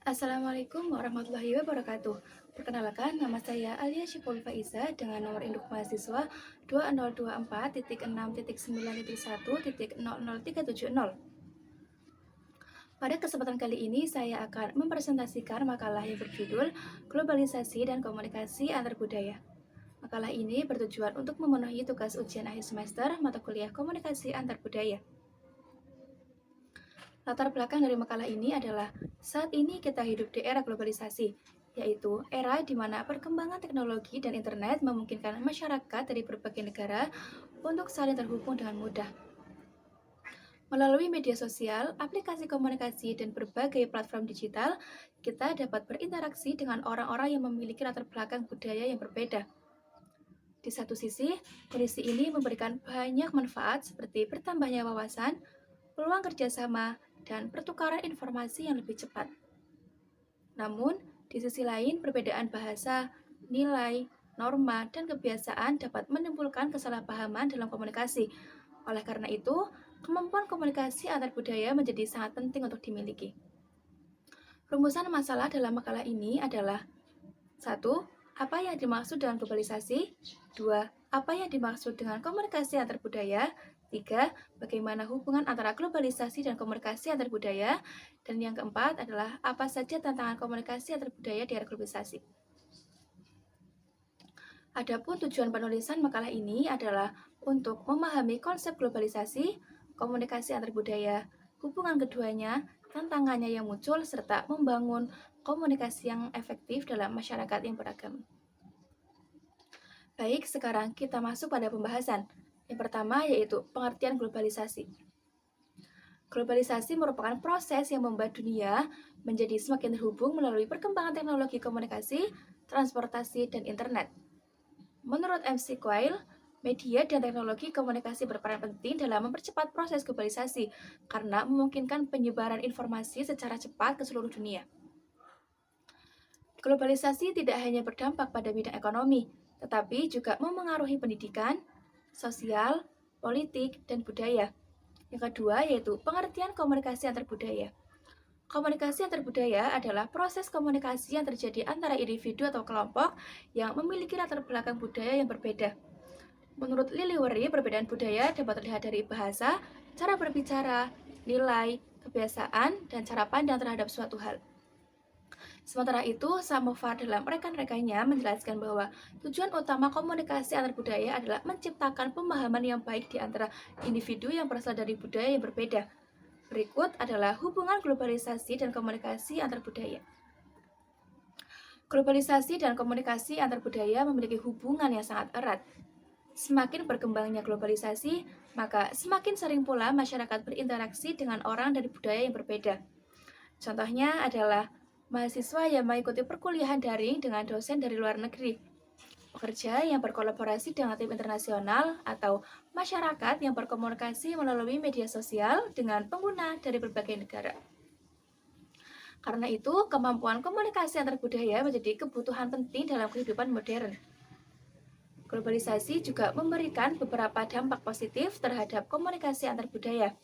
Assalamualaikum warahmatullahi wabarakatuh. Perkenalkan, nama saya Alia Syiful Faiza dengan nomor induk mahasiswa 2024.6.9.1.00370. Pada kesempatan kali ini, saya akan mempresentasikan makalah yang berjudul Globalisasi dan Komunikasi Antar Budaya. Makalah ini bertujuan untuk memenuhi tugas ujian akhir semester mata kuliah Komunikasi Antar Budaya. Latar belakang dari makalah ini adalah saat ini kita hidup di era globalisasi, yaitu era di mana perkembangan teknologi dan internet memungkinkan masyarakat dari berbagai negara untuk saling terhubung dengan mudah. Melalui media sosial, aplikasi komunikasi, dan berbagai platform digital, kita dapat berinteraksi dengan orang-orang yang memiliki latar belakang budaya yang berbeda. Di satu sisi, kondisi ini memberikan banyak manfaat seperti bertambahnya wawasan, peluang kerjasama, dan pertukaran informasi yang lebih cepat. Namun, di sisi lain, perbedaan bahasa, nilai, norma, dan kebiasaan dapat menimbulkan kesalahpahaman dalam komunikasi. Oleh karena itu, kemampuan komunikasi antar budaya menjadi sangat penting untuk dimiliki. Rumusan masalah dalam makalah ini adalah: 1. Apa yang dimaksud dengan globalisasi? 2. Apa yang dimaksud dengan komunikasi antar budaya? 3. Bagaimana hubungan antara globalisasi dan komunikasi antar budaya? Dan yang keempat adalah apa saja tantangan komunikasi antar budaya di era globalisasi. Adapun tujuan penulisan makalah ini adalah untuk memahami konsep globalisasi, komunikasi antar budaya, hubungan keduanya, tantangannya yang muncul, serta membangun komunikasi yang efektif dalam masyarakat yang beragam. Baik, sekarang kita masuk pada pembahasan. Yang pertama yaitu pengertian globalisasi. Globalisasi merupakan proses yang membuat dunia menjadi semakin terhubung melalui perkembangan teknologi komunikasi, transportasi, dan internet. Menurut MC Quayle, media dan teknologi komunikasi berperan penting dalam mempercepat proses globalisasi karena memungkinkan penyebaran informasi secara cepat ke seluruh dunia. Globalisasi tidak hanya berdampak pada bidang ekonomi, tetapi juga memengaruhi pendidikan, sosial, politik, dan budaya. Yang kedua yaitu pengertian komunikasi antar budaya. Komunikasi antar budaya adalah proses komunikasi yang terjadi antara individu atau kelompok yang memiliki latar belakang budaya yang berbeda. Menurut Liliwery, perbedaan budaya dapat terlihat dari bahasa, cara berbicara, nilai, kebiasaan, dan cara pandang terhadap suatu hal. Sementara itu, Samovar dalam rekan-rekannya menjelaskan bahwa tujuan utama komunikasi antar budaya adalah menciptakan pemahaman yang baik di antara individu yang berasal dari budaya yang berbeda. Berikut adalah hubungan globalisasi dan komunikasi antar budaya. Globalisasi dan komunikasi antar budaya memiliki hubungan yang sangat erat. Semakin berkembangnya globalisasi, maka semakin sering pula masyarakat berinteraksi dengan orang dari budaya yang berbeda. Contohnya adalah mahasiswa yang mengikuti perkuliahan daring dengan dosen dari luar negeri, pekerja yang berkolaborasi dengan tim internasional, atau masyarakat yang berkomunikasi melalui media sosial dengan pengguna dari berbagai negara. Karena itu, kemampuan komunikasi antar budaya menjadi kebutuhan penting dalam kehidupan modern. Globalisasi juga memberikan beberapa dampak positif terhadap komunikasi antar budaya.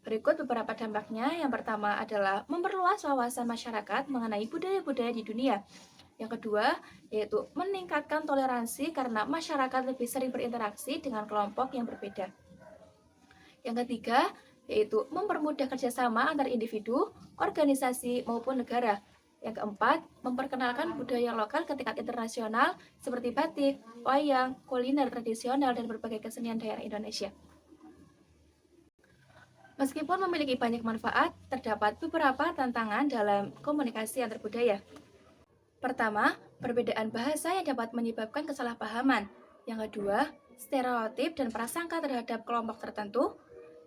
Berikut beberapa dampaknya. Yang pertama adalah memperluas wawasan masyarakat mengenai budaya-budaya di dunia. Yang kedua, yaitu meningkatkan toleransi karena masyarakat lebih sering berinteraksi dengan kelompok yang berbeda. Yang ketiga, yaitu mempermudah kerjasama antar individu, organisasi, maupun negara. Yang keempat, memperkenalkan budaya lokal ke tingkat internasional seperti batik, wayang, kuliner tradisional, dan berbagai kesenian daerah Indonesia. Meskipun memiliki banyak manfaat, terdapat beberapa tantangan dalam komunikasi antar budaya. Pertama, perbedaan bahasa yang dapat menyebabkan kesalahpahaman. Yang kedua, stereotip dan prasangka terhadap kelompok tertentu.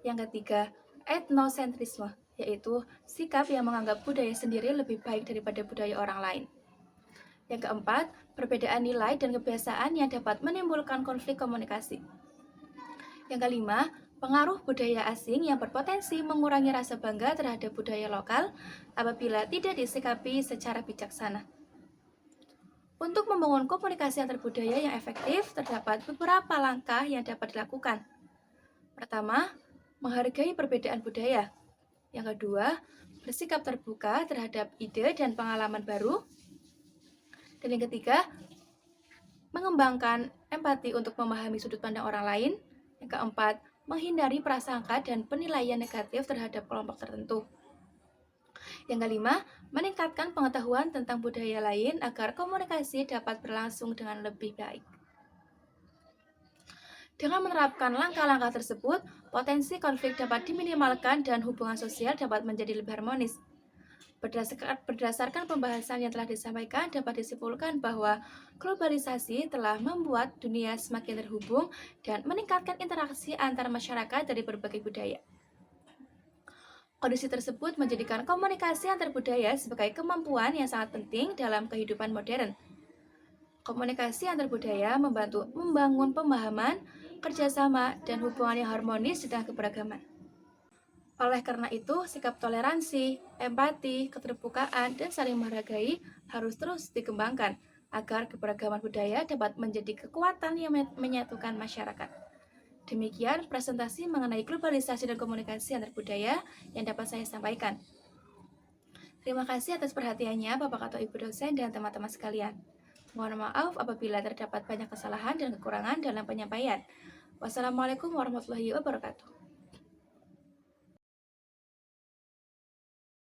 Yang ketiga, etnosentrisme, yaitu sikap yang menganggap budaya sendiri lebih baik daripada budaya orang lain. Yang keempat, perbedaan nilai dan kebiasaan yang dapat menimbulkan konflik komunikasi. Yang kelima, pengaruh budaya asing yang berpotensi mengurangi rasa bangga terhadap budaya lokal apabila tidak disikapi secara bijaksana. Untuk membangun komunikasi antar budaya yang efektif, terdapat beberapa langkah yang dapat dilakukan. Pertama, menghargai perbedaan budaya. Yang kedua, bersikap terbuka terhadap ide dan pengalaman baru. Dan yang ketiga, mengembangkan empati untuk memahami sudut pandang orang lain. Yang keempat, menghindari prasangka dan penilaian negatif terhadap kelompok tertentu. Yang kelima, meningkatkan pengetahuan tentang budaya lain agar komunikasi dapat berlangsung dengan lebih baik. Dengan menerapkan langkah-langkah tersebut, potensi konflik dapat diminimalkan dan hubungan sosial dapat menjadi lebih harmonis. Berdasarkan pembahasan yang telah disampaikan, dapat disimpulkan bahwa globalisasi telah membuat dunia semakin terhubung dan meningkatkan interaksi antar masyarakat dari berbagai budaya. Kondisi tersebut menjadikan komunikasi antar budaya sebagai kemampuan yang sangat penting dalam kehidupan modern. Komunikasi antar budaya membantu membangun pemahaman, kerjasama, dan hubungan yang harmonis di tengah keberagaman. Oleh karena itu, sikap toleransi, empati, keterbukaan, dan saling menghargai harus terus dikembangkan agar keberagaman budaya dapat menjadi kekuatan yang menyatukan masyarakat. Demikian presentasi mengenai globalisasi dan komunikasi antar budaya yang dapat saya sampaikan. Terima kasih atas perhatiannya Bapak atau Ibu dosen dan teman-teman sekalian. Mohon maaf apabila terdapat banyak kesalahan dan kekurangan dalam penyampaian. Wassalamualaikum warahmatullahi wabarakatuh.